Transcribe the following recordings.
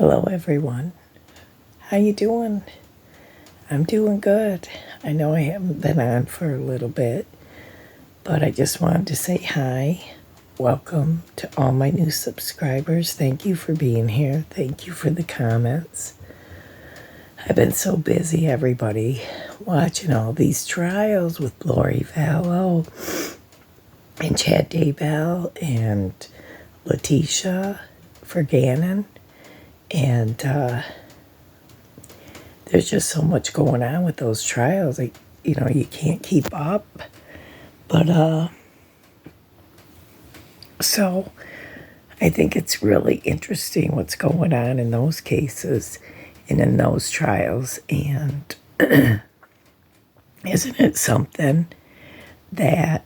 Hello everyone. How you doing? I'm doing good. I know I haven't been on for a little bit, but I just wanted to say hi. Welcome to all my new subscribers. Thank you for being here. Thank you for the comments. I've been so busy, everybody, watching all these trials with Lori Vallow and Chad Daybell and Letitia Gannon. And there's just so much going on with those trials. You can't keep up. But so I think it's really interesting what's going on in those cases and in those trials. And isn't it something that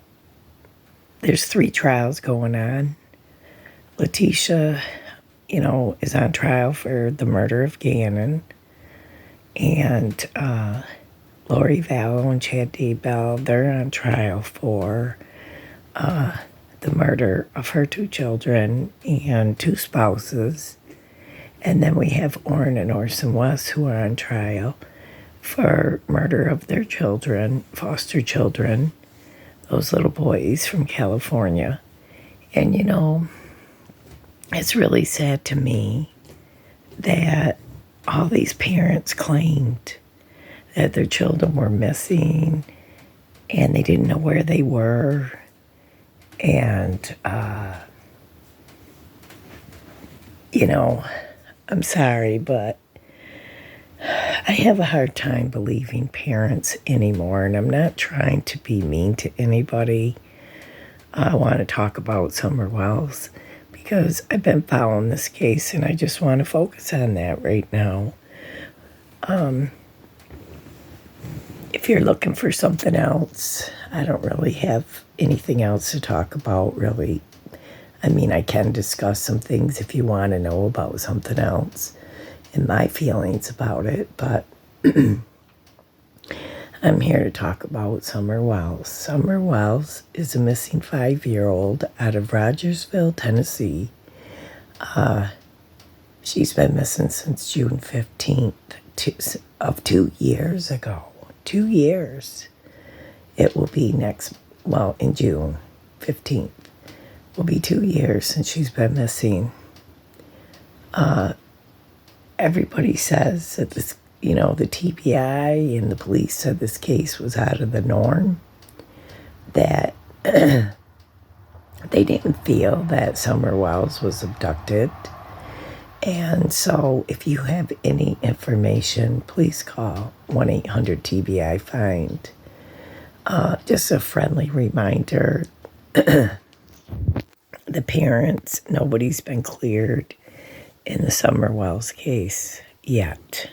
there's 3 trials going on? Letitia, is on trial for the murder of Gannon. And Lori Vallow and Chad Daybell, they're on trial for the murder of her 2 children and 2 spouses. And then we have Orrin and Orson West, who are on trial for murder of their children, foster children, those little boys from California. And, it's really sad to me that all these parents claimed that their children were missing and they didn't know where they were. And, I'm sorry, but I have a hard time believing parents anymore. And I'm not trying to be mean to anybody. I want to talk about Summer Wells because I've been following this case and I just want to focus on that right now. If you're looking for something else, I don't really have anything else to talk about, really. I mean, I can discuss some things if you want to know about something else and my feelings about it, but I'm here to talk about Summer Wells. Summer Wells is a missing 5-year-old out of Rogersville, Tennessee. She's been missing since June 15th of 2 years ago. 2 years. It will be in June 15th. Will be 2 years since she's been missing. Everybody says that this, the TBI and the police said this case was out of the norm, that they didn't feel that Summer Wells was abducted. And so if you have any information, please call 1-800-TBI-FIND. Just a friendly reminder, the parents, nobody's been cleared in the Summer Wells case yet.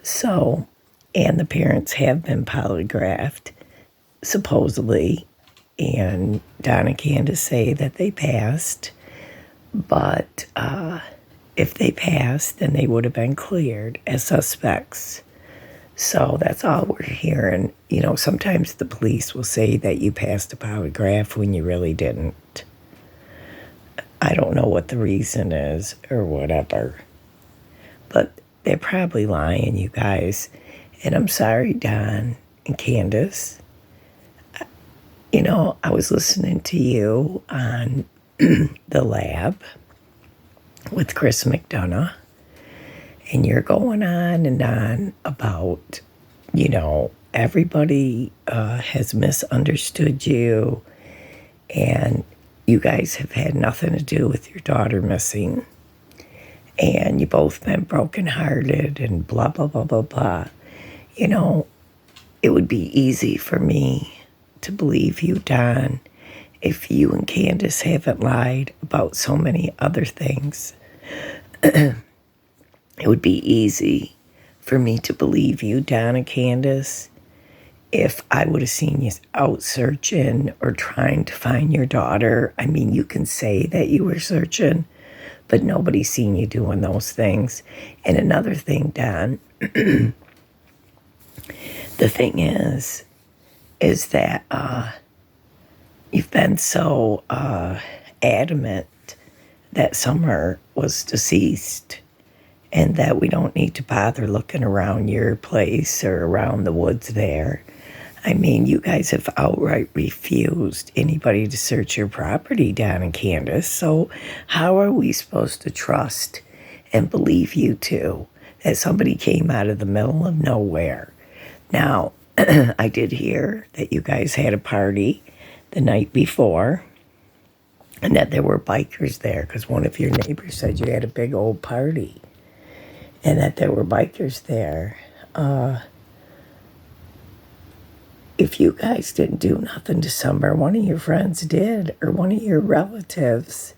So, and the parents have been polygraphed, supposedly, and Don and Candace say that they passed. But if they passed, then they would have been cleared as suspects. So that's all we're hearing. Sometimes the police will say that you passed a polygraph when you really didn't. I don't know what the reason is or whatever. But they're probably lying, you guys. And I'm sorry, Don and Candace. I was listening to you on The Lab with Chris McDonough, and you're going on and on about, everybody has misunderstood you, and you guys have had nothing to do with your daughter missing, and you both been brokenhearted and blah, blah, blah, blah, blah. It would be easy for me to believe you, Don, if you and Candace haven't lied about so many other things. It would be easy for me to believe you, Don and Candace, if I would have seen you out searching or trying to find your daughter. I mean, you can say that you were searching, but nobody's seen you doing those things. And another thing, Don, the thing is that you've been so adamant that Summer was deceased and that we don't need to bother looking around your place or around the woods there. I mean, you guys have outright refused anybody to search your property, Don and Candace. So how are we supposed to trust and believe you two that somebody came out of the middle of nowhere? Now, I did hear that you guys had a party the night before and that there were bikers there because one of your neighbors said you had a big old party and that there were bikers there. If you guys didn't do nothing to Summer, one of your friends did, or one of your relatives,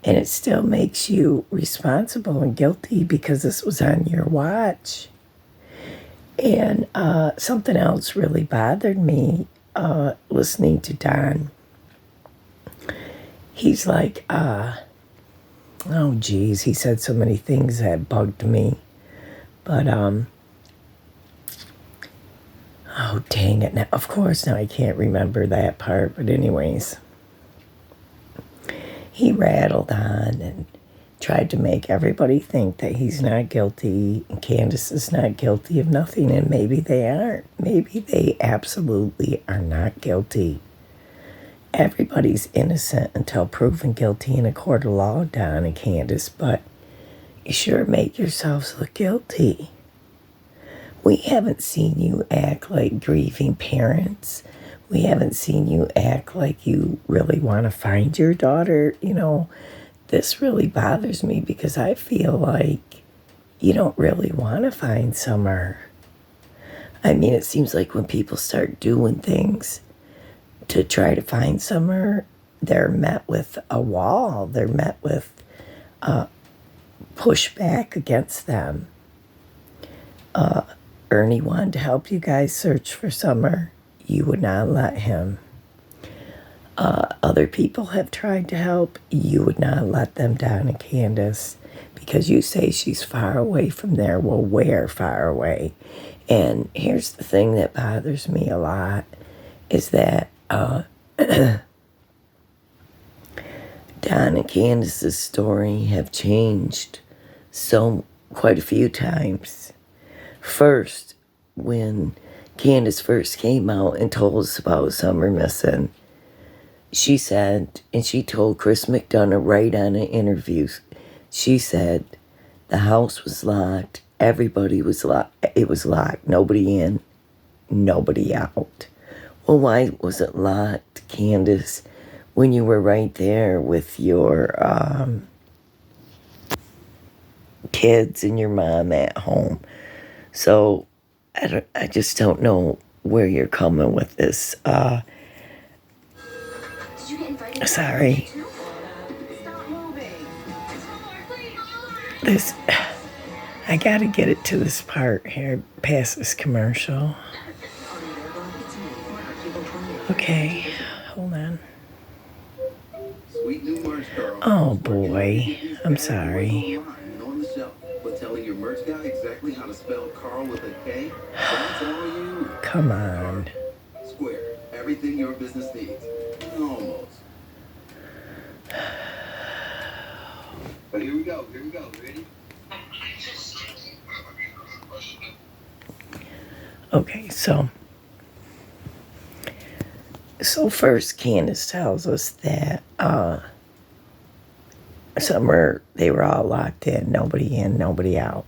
and it still makes you responsible and guilty because this was on your watch. And something else really bothered me listening to Don. He's like, oh geez, he said so many things that bugged me. But oh, dang it. Now, of course, now I can't remember that part. But anyways, he rattled on and tried to make everybody think that he's not guilty and Candace is not guilty of nothing. And maybe they aren't. Maybe they absolutely are not guilty. Everybody's innocent until proven guilty in a court of law, Don and Candace. But you sure make yourselves look guilty. We haven't seen you act like grieving parents. We haven't seen you act like you really want to find your daughter. You know, this really bothers me because I feel like you don't really want to find Summer. I mean, it seems like when people start doing things to try to find Summer, they're met with a wall. They're met with pushback against them. Ernie wanted to help you guys search for Summer. You would not let him. Other people have tried to help. You would not let them, Don and Candace, because you say she's far away from there. Well, where far away? And here's the thing that bothers me a lot is that Don and Candace's story have changed quite a few times. First, when Candace first came out and told us about Summer missing, she said, and she told Chris McDonough right on an interview, she said the house was locked, everybody was locked, it was locked, nobody in, nobody out. Well, why was it locked, Candace, when you were right there with your kids and your mom at home? So I just don't know where you're coming with this. Sorry. I gotta get it to this part here, past this commercial. Okay, hold on. Oh boy, I'm sorry. Telling your merch guy exactly how to spell Carl with a K. That's all you. Come on. Square. Everything your business needs. Almost. But here we go. Ready? Okay, so first Candace tells us that Summer, they were all locked in, nobody in, nobody out.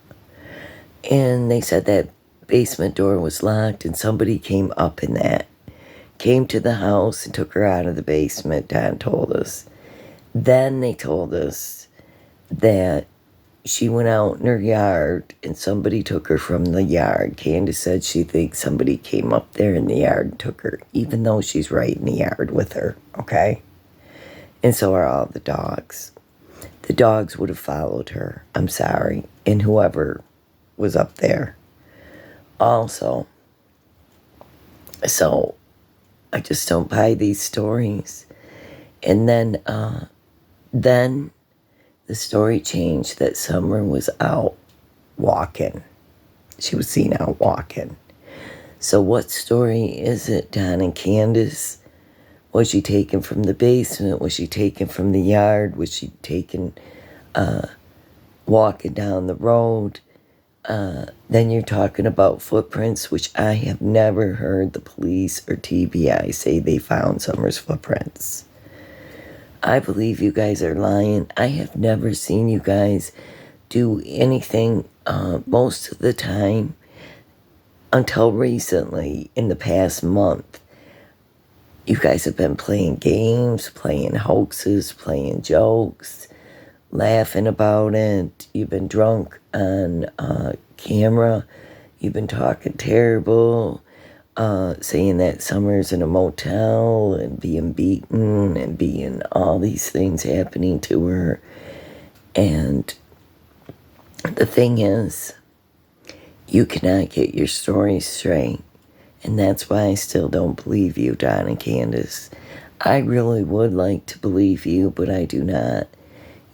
And they said that basement door was locked and somebody came up in that, came to the house and took her out of the basement, Don told us. Then they told us that she went out in her yard and somebody took her from the yard. Candace said she thinks somebody came up there in the yard and took her, even though she's right in the yard with her, okay? And so are all the dogs. The dogs would have followed her. I'm sorry. And whoever was up there. Also, so I just don't buy these stories. And then the story changed that Summer was out walking. She was seen out walking. So what story is it, Don and Candace? Was she taken from the basement? Was she taken from the yard? Was she taken walking down the road? Then you're talking about footprints, which I have never heard the police or TBI say they found Summer's footprints. I believe you guys are lying. I have never seen you guys do anything most of the time until recently in the past month. You guys have been playing games, playing hoaxes, playing jokes, laughing about it. You've been drunk on camera. You've been talking terrible, saying that Summer's in a motel and being beaten and being all these things happening to her. And the thing is, you cannot get your story straight. And that's why I still don't believe you, Don and Candace. I really would like to believe you, but I do not.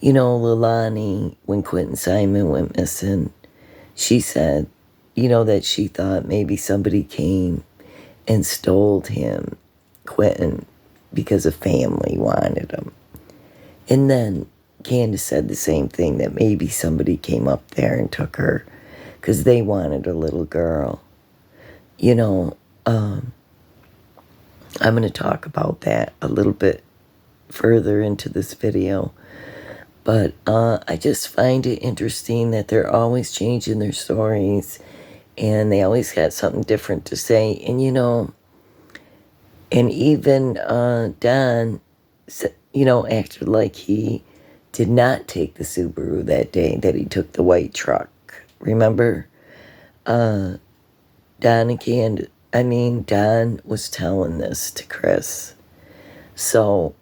You know, Leilani, when Quentin Simon went missing, she said, you know, that she thought maybe somebody came and stole him, Quentin, because a family wanted him. And then Candace said the same thing, that maybe somebody came up there and took her because they wanted a little girl. You know, I'm going to talk about that a little bit further into this video. But I just find it interesting that they're always changing their stories and they always got something different to say. And, you know, and even Don, you know, acted like he did not take the Subaru that day, that he took the white truck. Remember? Don was telling this to Chris. So,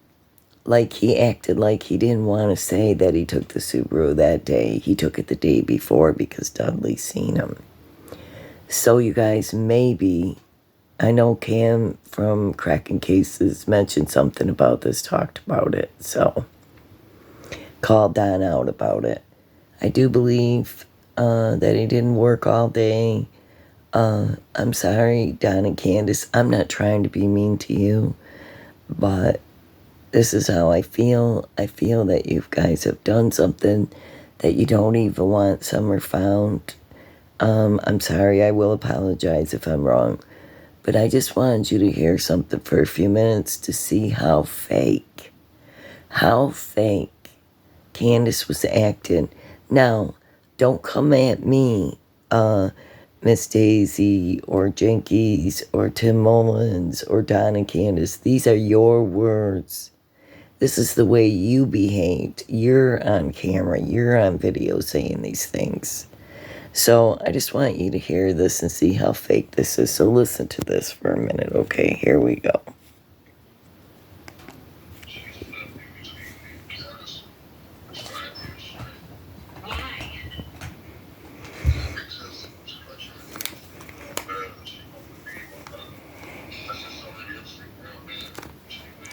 like, he acted like he didn't want to say that he took the Subaru that day. He took it the day before because Dudley seen him. So, you guys, maybe, I know Cam from Cracking Cases mentioned something about this, talked about it. So, called Don out about it. I do believe that he didn't work all day. I'm sorry, Don and Candace. I'm not trying to be mean to you, but this is how I feel. I feel that you guys have done something that you don't even want Summer found. I'm sorry. I will apologize if I'm wrong, but I just wanted you to hear something for a few minutes to see how fake Candace was acting. Now, don't come at me, Miss Daisy or Jenkies or Tim Mullins or Don and Candace. These are your words. This is the way you behaved. You're on camera. You're on video saying these things. So I just want you to hear this and see how fake this is. So listen to this for a minute, okay? Here we go.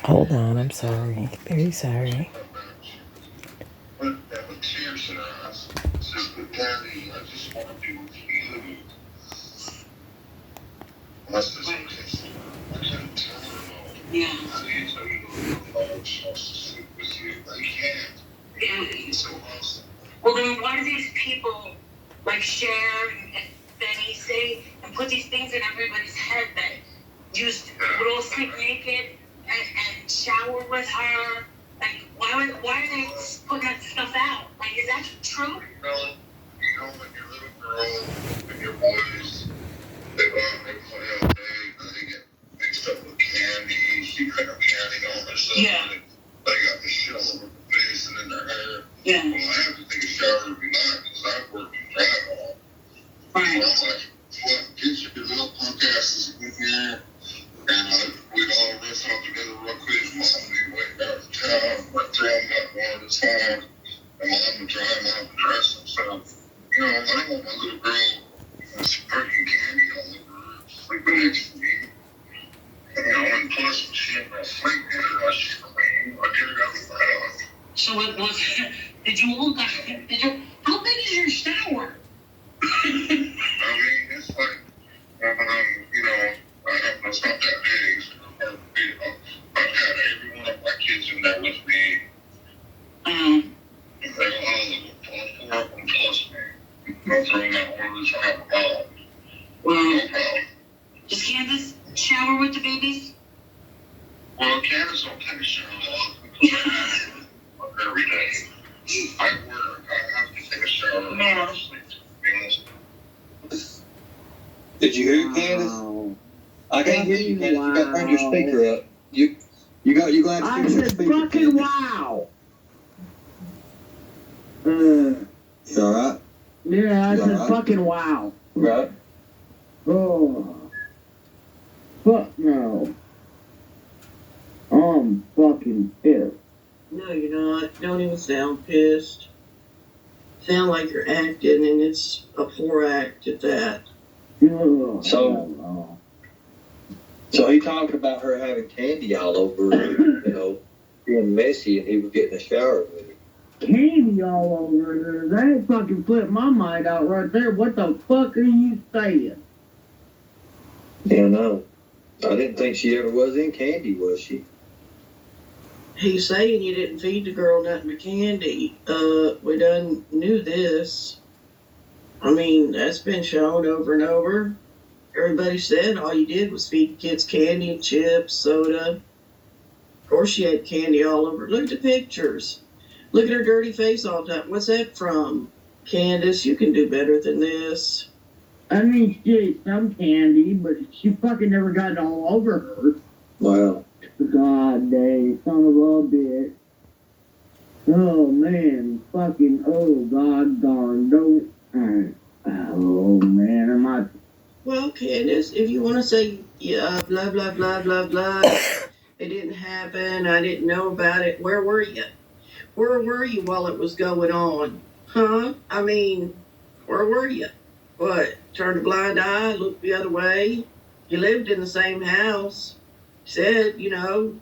Hold on, I'm sorry. Very sorry. Yeah. Well, then why do these people like share and Benny say and put these things in everybody's head that would all sleep naked and shower with her? Like, why are they putting that stuff out? Like, is that true? You know, when your little girl and your boys, they go out and they play all day, and they get mixed up with candy, she got her candy on herself, yeah. And they got the shit all over her face and in their hair. Yeah. Well, I have to take a shower every night because I work in drywall. Right. So I'm like, what, get your little punk asses in here. And we'd all rest out together real quick. Mom would went out of town, went throw them up one at a time. And Mom would drive out and dress them. So, you know, I don't want my little girl sprinkling candy all over her, sleeping next to me. You know, and plus, she ain't gonna sleep either. She's clean. I get her out of the house. So it was, how big is your shower? I mean, it's like, you know, it's not that big. So I've had there with me. Mm. They go home, all four of them trust me. I'm throwing out orders I have a problem. Well, does Candace shower with the babies? Well, Candace don't take a shower every day. I work, I have to take a shower. Man. Did you hear Candace? I can't hear you, Candace. You got to turn your speaker up. You glad to I fix your said speaker? fucking Candace? wow. You alright? Yeah, I You said alright? fucking wow. Right? Oh. Fuck no. I'm fucking pissed. No, you're not. Don't even sound pissed. Sound like you're acting, and it's a poor act at that. Oh, So- So he talked about her having candy all over her, being messy, and he was getting a shower with her. candy all over her. That fucking flipped my mind out right there. What the fuck are you saying? Yeah, no. I didn't think she ever was in candy, was she? He's saying you didn't feed the girl nothing but candy. We done knew this. I mean, that's been shown over and over. Everybody said all you did was feed kids candy, chips, soda. Of course she had candy all over. Look at the pictures. Look at her dirty face all the time. What's that from? Candace, you can do better than this. I mean, she ate some candy, but she fucking never got it all over her. Wow. God dang, son of a bitch. Oh man, fucking, oh god darn, don't. Oh man, am I. Well, Candace, if you want to say, yeah, blah, blah, blah, blah, blah, it didn't happen, I didn't know about it, where were you? Where were you while it was going on? Huh? I mean, where were you? What, turned a blind eye, looked the other way? You lived in the same house. Said,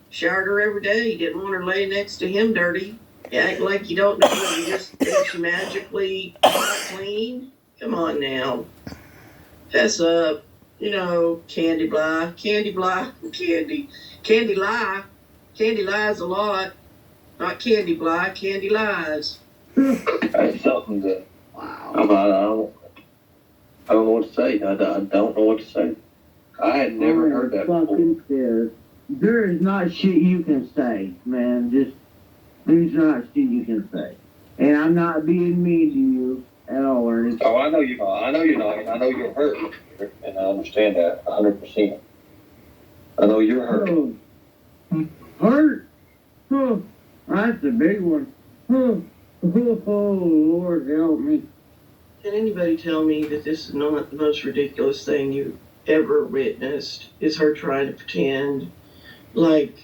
showered her every day, didn't want her laying next to him dirty. You act like you don't know, you just think she magically got clean? Come on now. Fess up. Candy lie. Candy lie. Candy lie. Candy lies a lot. Not candy lie, candy lies. That's something that Wow. I don't know what to say. I don't know what to say. I had never heard that before. Fucking pissed. There is not shit you can say, man. There's not shit you can say. And I'm not being mean to you at all, Ernest. Oh, I know you're not. I know you're not. And I know you're hurt. And I understand that 100%. I know you're hurt. Oh. Hurt? Oh, that's a big one. Oh, Lord help me. Can anybody tell me that this is not the most ridiculous thing you ever witnessed? Is her trying to pretend like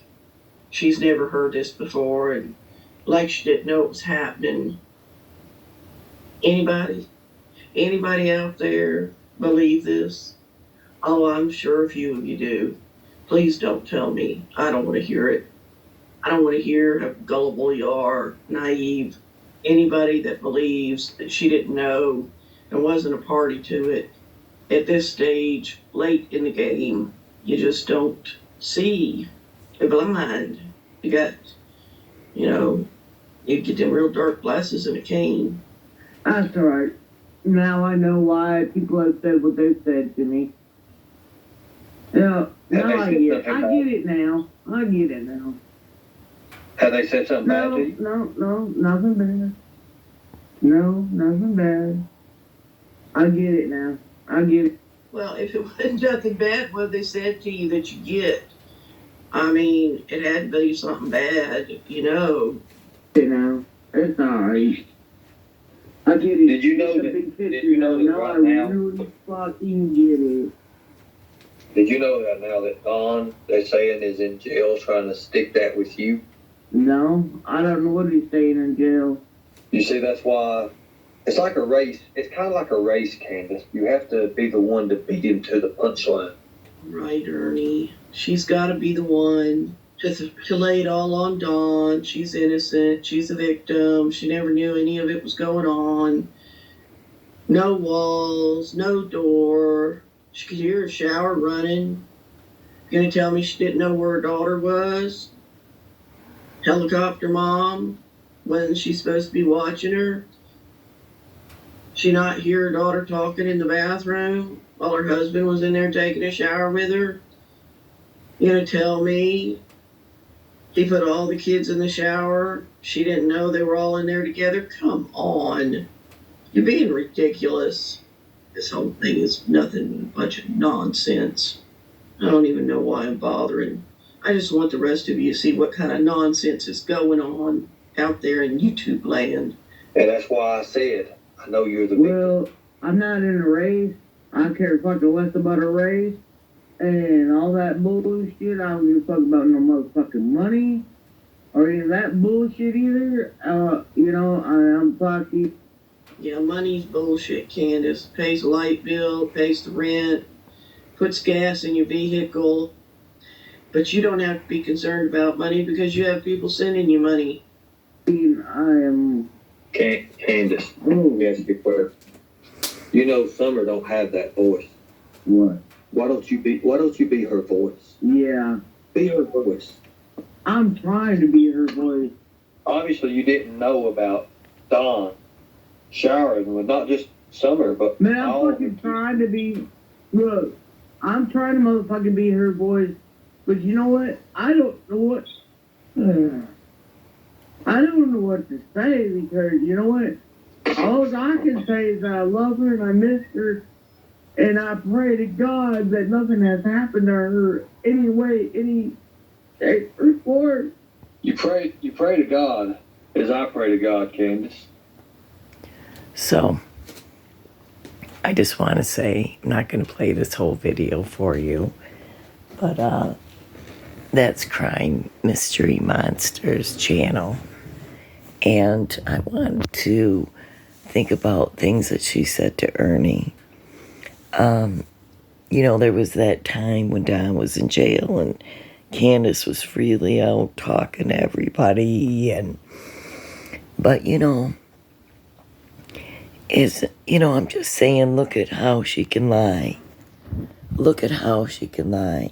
she's never heard this before and like she didn't know it was happening? Anybody? Anybody out there believe this? Oh, I'm sure a few of you do. Please don't tell me. I don't want to hear it. I don't want to hear how gullible you are, naive. Anybody that believes that she didn't know and wasn't a party to it at this stage, late in the game, you just don't see. You're blind. You got, you get them real dark glasses and a cane. That's all right. Now I know why people have said what they've said to me. Yeah, now I get it. I get it now. I get it now. Have they said something bad No, to you? no, nothing bad. No, nothing bad. I get it now. I get it. Well, if it wasn't nothing bad, what they said to you that you get? I mean, it had to be something bad, Now, it's all right. I get it. Did you know It's a that- big picture did you know that now. right I now- really fucking get it. Did you know that now that Don, they're saying, is in jail trying to stick that with you? No, I don't know what he's saying in jail. You see, that's why it's like a race. It's kind of like a race, Candace. You have to be the one to beat him to the punchline. Right, Ernie. She's got to be the one to lay it all on Dawn. She's innocent. She's a victim. She never knew any of it was going on. No walls, no door. She could hear a shower running. You gonna tell me she didn't know where her daughter was? Helicopter mom, when she's supposed to be watching her. She not hear her daughter talking in the bathroom while her husband was in there taking a shower with her. You gonna tell me he put all the kids in the shower? She didn't know they were all in there together? Come on. You're being ridiculous. This whole thing is nothing but a bunch of nonsense. I don't even know why I'm bothering. I just want the rest of you to see what kind of nonsense is going on out there in YouTube land. And that's why I said, I know you're the victim. Well, I'm not in a race. I don't care fucking less about a race and all that bullshit. I don't give a fuck about no motherfucking money or any of that bullshit either. I'm fucking. Yeah, money's bullshit, Candace. Pays the light bill, pays the rent, puts gas in your vehicle. But you don't have to be concerned about money because you have people sending you money. I am. Candace, Oh, let me ask you a question. You know Summer don't have that voice. what? Why don't you be her voice? Yeah. Be her voice. I'm trying to be her voice. Obviously you didn't know about Dawn showering with not just Summer, but Man, I'm all fucking trying to be. Look, I'm trying to motherfucking be her voice. But you know what? I don't know what. I don't know what to say because you know what? All I can say is that I love her and I miss her, and I pray to God that nothing has happened to her anyway, any shape or form. You pray to God as I pray to God, Candace. So, I just want to say, I'm not going to play this whole video for you, but that's Crime Mystery Monsters channel. And I wanted to think about things that she said to Ernie. There was that time when Don was in jail and Candace was freely out talking to everybody. But I'm just saying, look at how she can lie. Look at how she can lie.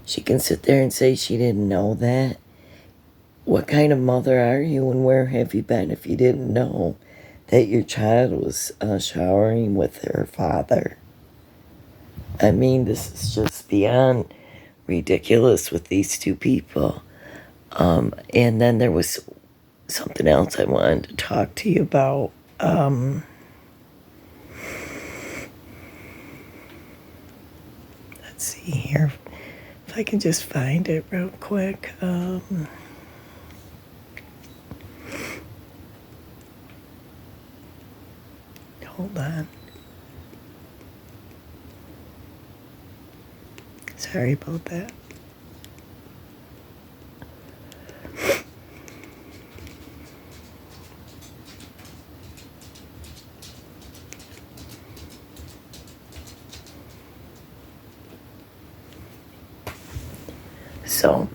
She can sit there and say she didn't know that. What kind of mother are you and where have you been if you didn't know that your child was showering with her father? I mean, this is just beyond ridiculous with these two people. And then there was something else I wanted to talk to you about. Let's see here. If I can just find it real quick. Hold on. Sorry about that. So,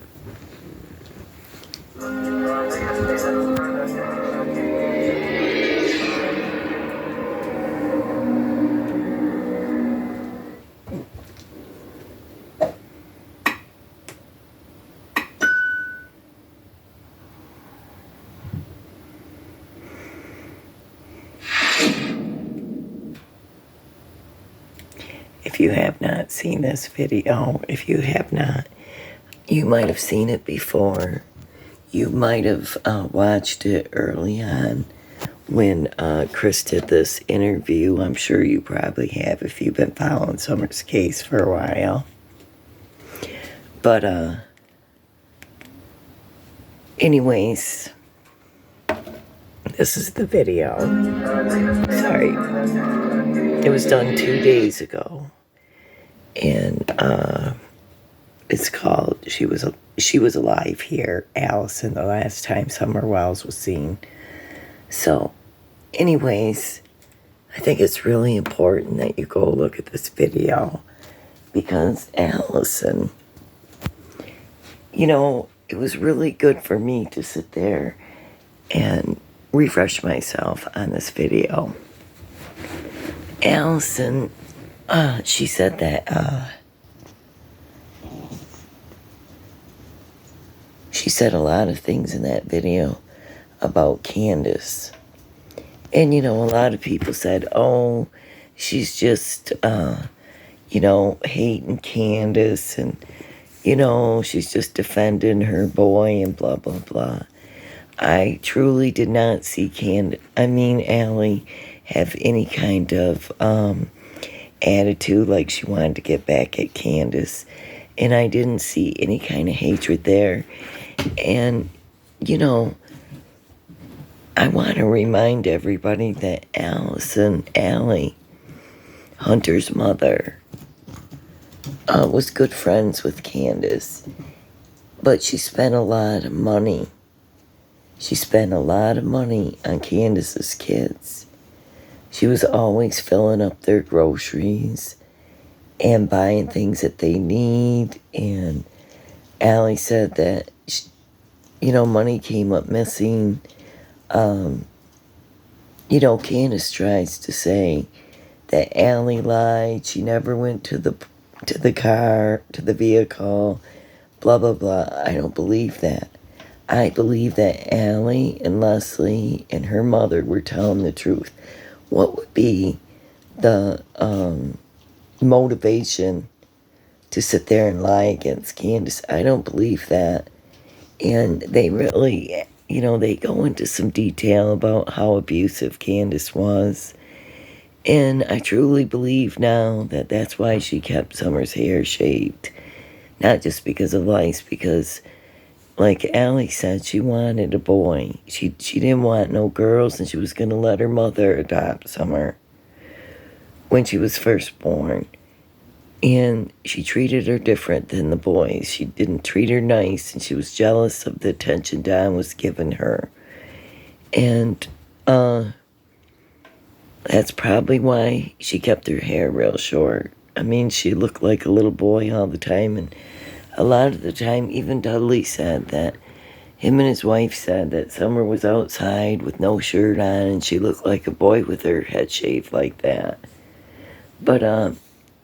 if you have not seen this video, if you have not, you might have seen it before. You might have watched it early on when Chris did this interview. I'm sure you probably have if you've been following Summer's case for a while. But anyways, this is the video. Sorry. It was done 2 days ago. And it's called She Was Alive Here, Allison, the last time Summer Wells was seen. So, anyways, I think it's really important that you go look at this video because Allison, it was really good for me to sit there and refresh myself on this video. Allison, she said that said a lot of things in that video about Candace. And, a lot of people said, oh, she's just, hating Candace and, she's just defending her boy and blah, blah, blah. I truly did not see Allie have any kind of attitude like she wanted to get back at Candace. And I didn't see any kind of hatred there. And, I want to remind everybody that Allison, Allie, Hunter's mother, was good friends with Candace. But she spent a lot of money. She spent a lot of money on Candace's kids. She was always filling up their groceries and buying things that they need. And Allie said that, money came up missing. Candace tries to say that Allie lied. She never went to the car, to the vehicle, blah, blah, blah. I don't believe that. I believe that Allie and Leslie and her mother were telling the truth. What would be the motivation to sit there and lie against Candace? I don't believe that. And they really, they go into some detail about how abusive Candace was. And I truly believe now that that's why she kept Summer's hair shaved. Not just because of lice, because like Allie said, she wanted a boy. She didn't want no girls, and she was going to let her mother adopt Summer when she was first born. And she treated her different than the boys. She didn't treat her nice, and she was jealous of the attention Don was giving her. And that's probably why she kept her hair real short. I mean, she looked like a little boy all the time, and a lot of the time, even Dudley said that him and his wife said that Summer was outside with no shirt on and she looked like a boy with her head shaved like that. But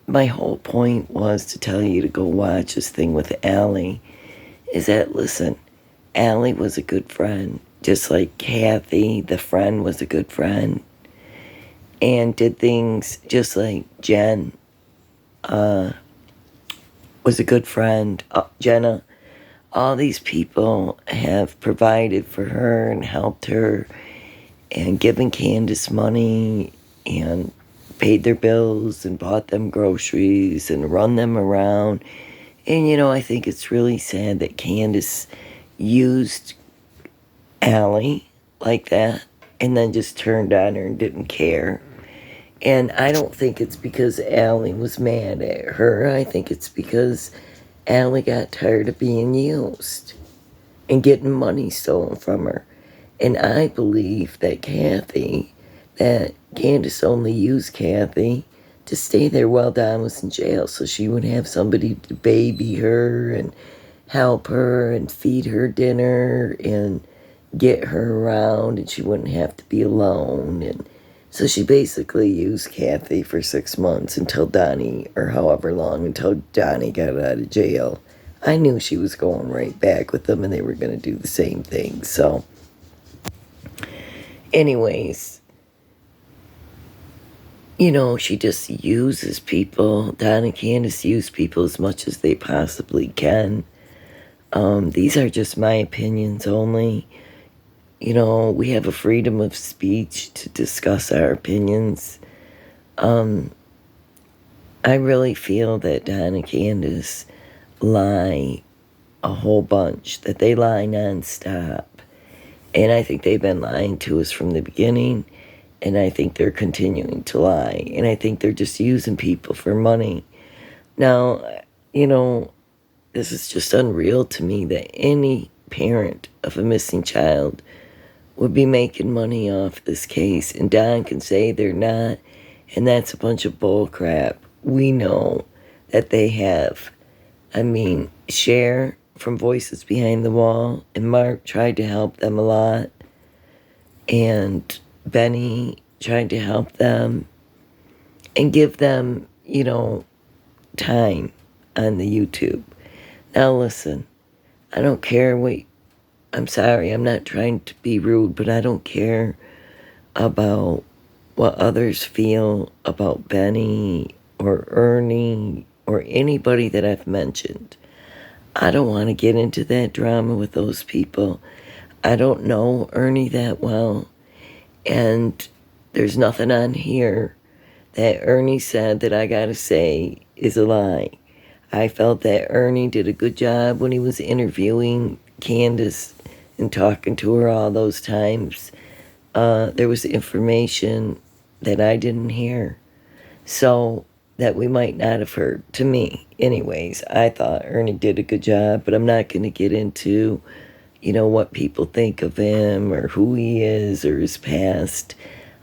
my whole point was to tell you to go watch this thing with Allie, is that, listen, Allie was a good friend, just like Kathy, the friend, was a good friend, and did things just like Jen, was a good friend. Jenna, all these people have provided for her and helped her and given Candace money and paid their bills and bought them groceries and run them around. And, I think it's really sad that Candace used Allie like that and then just turned on her and didn't care. And I don't think it's because Allie was mad at her. I think it's because Allie got tired of being used and getting money stolen from her. And I believe that Candace only used Kathy to stay there while Don was in jail, so she would have somebody to baby her and help her and feed her dinner and get her around, and she wouldn't have to be alone. And so she basically used Kathy for 6 months until Donnie, or however long, until Donnie got out of jail. I knew she was going right back with them and they were going to do the same thing. So, anyways, she just uses people. Don and Candace use people as much as they possibly can. These are just my opinions only. We have a freedom of speech to discuss our opinions. I really feel that Don and Candace lie a whole bunch, that they lie nonstop. And I think they've been lying to us from the beginning, and I think they're continuing to lie. And I think they're just using people for money. Now, this is just unreal to me that any parent of a missing child would be making money off this case, and Don can say they're not, and that's a bunch of bull crap. We know that they have. I mean, Cher from Voices Behind the Wall and Mark tried to help them a lot, and Benny tried to help them and give them, time on the YouTube. Now listen, I don't care what I'm sorry, I'm not trying to be rude, but I don't care about what others feel about Benny or Ernie or anybody that I've mentioned. I don't want to get into that drama with those people. I don't know Ernie that well, and there's nothing on here that Ernie said that I gotta say is a lie. I felt that Ernie did a good job when he was interviewing Candace and talking to her all those times. There was information that I didn't hear, so that we might not have heard. To me, anyways, I thought Ernie did a good job, but I'm not going to get into, what people think of him or who he is or his past.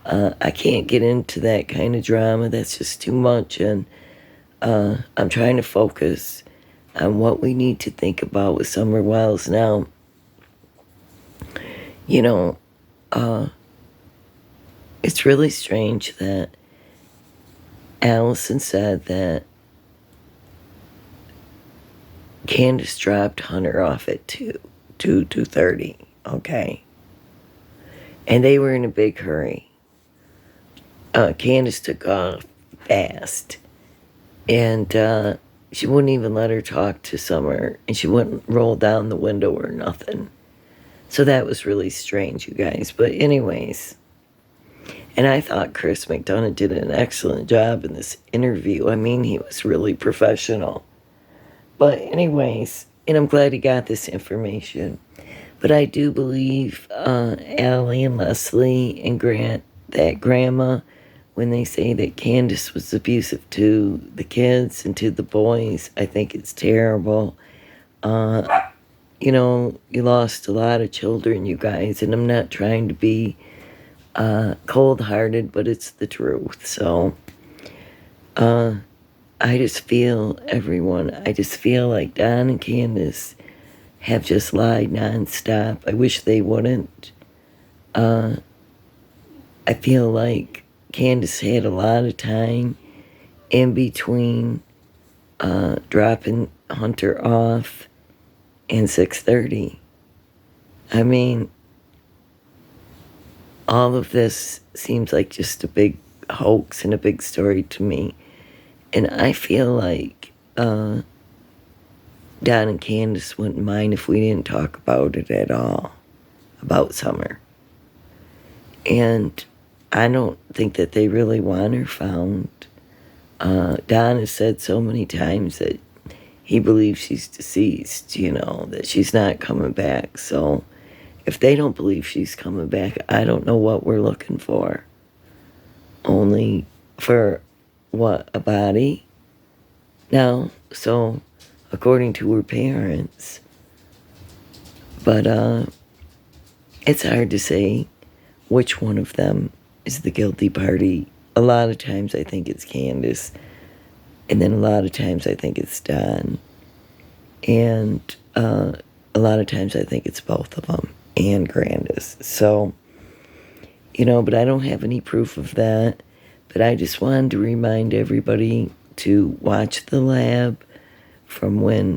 I can't get into that kind of drama. That's just too much, and I'm trying to focus on what we need to think about with Summer Wells now. It's really strange that Allison said that Candace dropped Hunter off at 2:30, okay? And they were in a big hurry. Candace took off fast, and she wouldn't even let her talk to Summer, and she wouldn't roll down the window or nothing. So that was really strange, you guys. But anyways, and I thought Chris McDonough did an excellent job in this interview. I mean, he was really professional. But anyways, and I'm glad he got this information. But I do believe Allie and Leslie and Grant, that grandma, when they say that Candace was abusive to the kids and to the boys, I think it's terrible. You lost a lot of children, you guys, and I'm not trying to be cold-hearted, but it's the truth. So I just feel like Don and Candace have just lied nonstop. I wish they wouldn't. I feel like Candace had a lot of time in between dropping Hunter off and 6:30. I mean, all of this seems like just a big hoax and a big story to me. And I feel like Don and Candace wouldn't mind if we didn't talk about it at all, about Summer. And I don't think that they really want her found. Don has said so many times that he believes she's deceased, that she's not coming back. So if they don't believe she's coming back, I don't know what we're looking for. Only for what, a body? No, so according to her parents. But it's hard to say which one of them is the guilty party. A lot of times I think it's Candace, and then a lot of times I think it's Don, and a lot of times I think it's both of them and Grandis. So, but I don't have any proof of that. But I just wanted to remind everybody to watch The Lab from when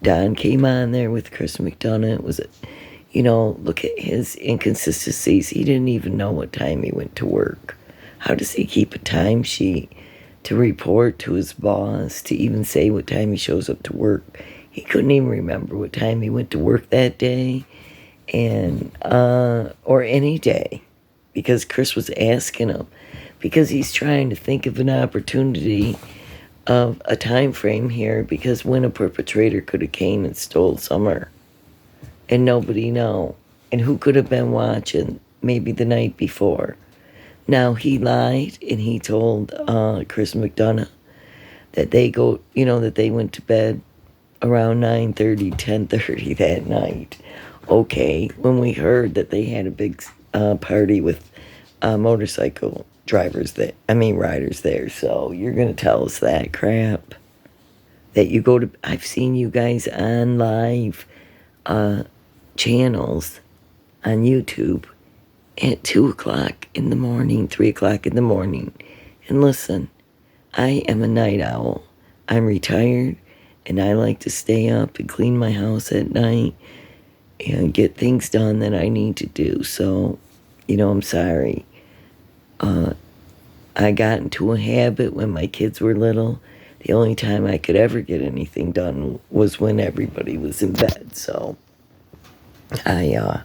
Don came on there with Chris McDonough. It was, look at his inconsistencies. He didn't even know what time he went to work. How does he keep a timesheet to report to his boss, to even say what time he shows up to work? He couldn't even remember what time he went to work that day, and or any day, because Chris was asking him, because he's trying to think of an opportunity of a time frame here, because when a perpetrator could have came and stole Summer and nobody know, and who could have been watching maybe the night before. Now he lied and he told Chris McDonough that that they went to bed around 9:30, 10:30 that night. Okay, when we heard that they had a big party with motorcycle riders there. So you're going to tell us that crap? That I've seen you guys on live channels on YouTube at 2 o'clock in the morning, 3 o'clock in the morning. And listen, I am a night owl. I'm retired, and I like to stay up and clean my house at night and get things done that I need to do. So, I'm sorry. I got into a habit when my kids were little. The only time I could ever get anything done was when everybody was in bed. So I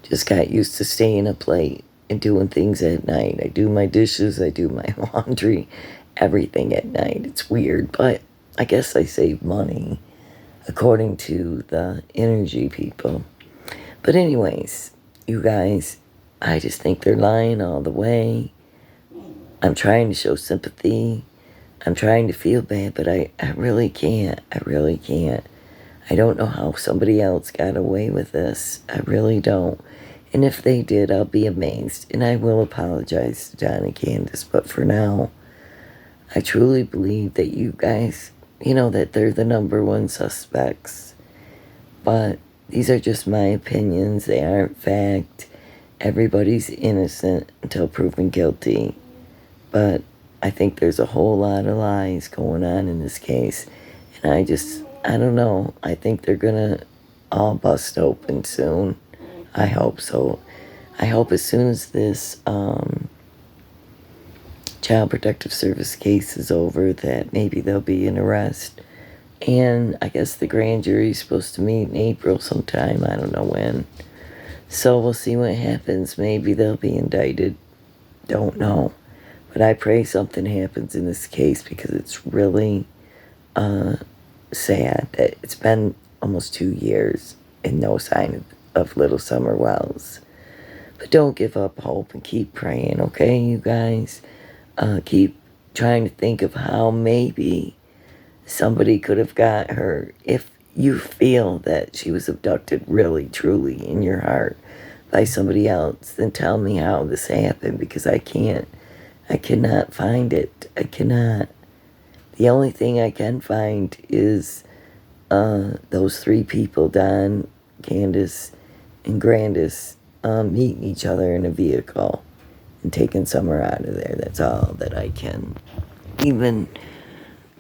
just got used to staying up late and doing things at night. I do my dishes, I do my laundry, everything at night. It's weird, but I guess I save money according to the energy people. But anyways, you guys, I just think they're lying all the way. I'm trying to show sympathy. I'm trying to feel bad, but I really can't. I really can't. I don't know how somebody else got away with this. I really don't. And if they did, I'll be amazed. And I will apologize to Don and Candace. But for now, I truly believe that you guys, that they're the number one suspects. But these are just my opinions. They aren't fact. Everybody's innocent until proven guilty. But I think there's a whole lot of lies going on in this case. And I don't know. I think they're going to all bust open soon. I hope so. I hope as soon as this Child Protective Service case is over that maybe there'll be an arrest. And I guess the grand jury's supposed to meet in April sometime. I don't know when. So we'll see what happens. Maybe they'll be indicted. Don't know. But I pray something happens in this case because it's really sad that it's been almost 2 years and no sign of little Summer Wells. But don't give up hope and keep praying, okay, you guys? Keep trying to think of how maybe somebody could have got her. If you feel that she was abducted really, truly in your heart by somebody else, then tell me how this happened because I cannot find it. I cannot. The only thing I can find is those 3 people, Don, Candace, and Grandis, meeting each other in a vehicle and taking Summer out of there. That's all that I can even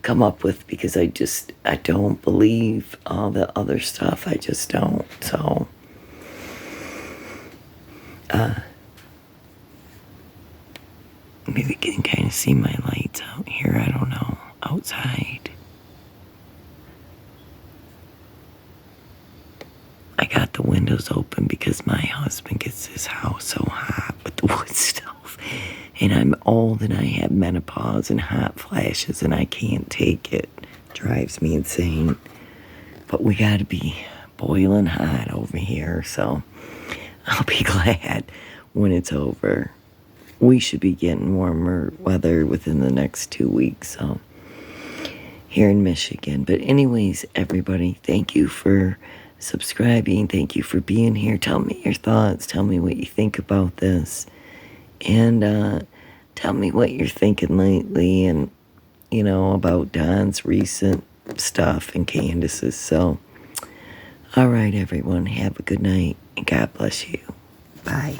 come up with because I don't believe all the other stuff. I just don't. So, maybe you can kind of see my lights out here. I don't know. Outside. I got the windows open because my husband gets his house so hot with the wood stove. And I'm old and I have menopause and hot flashes and I can't take it. Drives me insane. But we gotta be boiling hot over here. So I'll be glad when it's over. We should be getting warmer weather within the next 2 weeks, so here in Michigan. But anyways, everybody, thank you for subscribing. Thank you for being here. Tell me your thoughts. Tell me what you think about this. And tell me what you're thinking lately and, about Don's recent stuff and Candace's. So, all right, everyone, have a good night and God bless you. Bye.